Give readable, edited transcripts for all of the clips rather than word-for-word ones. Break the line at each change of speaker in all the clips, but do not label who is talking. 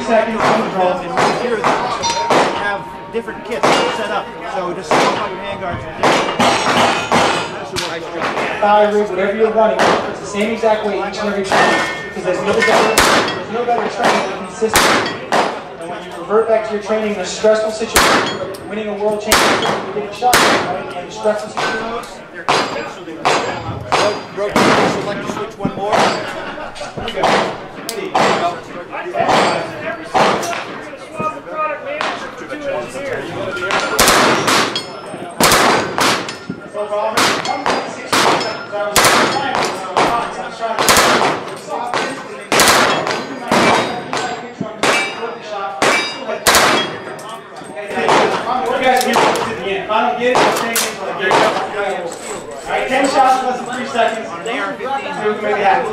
seconds on the draw.
And right here, they have different kits set up. So just swap out your handguards.
Thigh rig, whatever you're running, it's the same exact way each and every time. Because there's no better training than consistency. And when you revert back to your training in a stressful situation, winning a world championship, you're getting shot, right? And the stressful situation.
Rotate, select to switch one more.
Here we go. If I don't get it, I'm staying until I get it. Alright, 10 shots less than 3 seconds. So we can make it happen.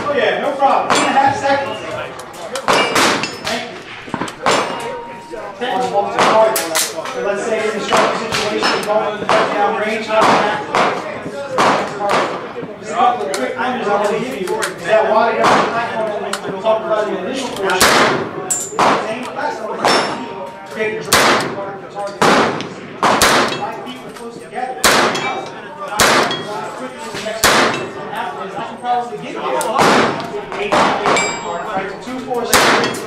Oh yeah, no problem. 2.5 seconds. Thank you. So let's say you're in a strong situation, you're going to the down range, not back. Just a couple of quick pointers I want to give you. That water gun platform that we'll talk about in the initial portion. Same platform. Create a direct water target. 5 feet were close together. I can probably get you 8 feet, right? 2, 4, 6.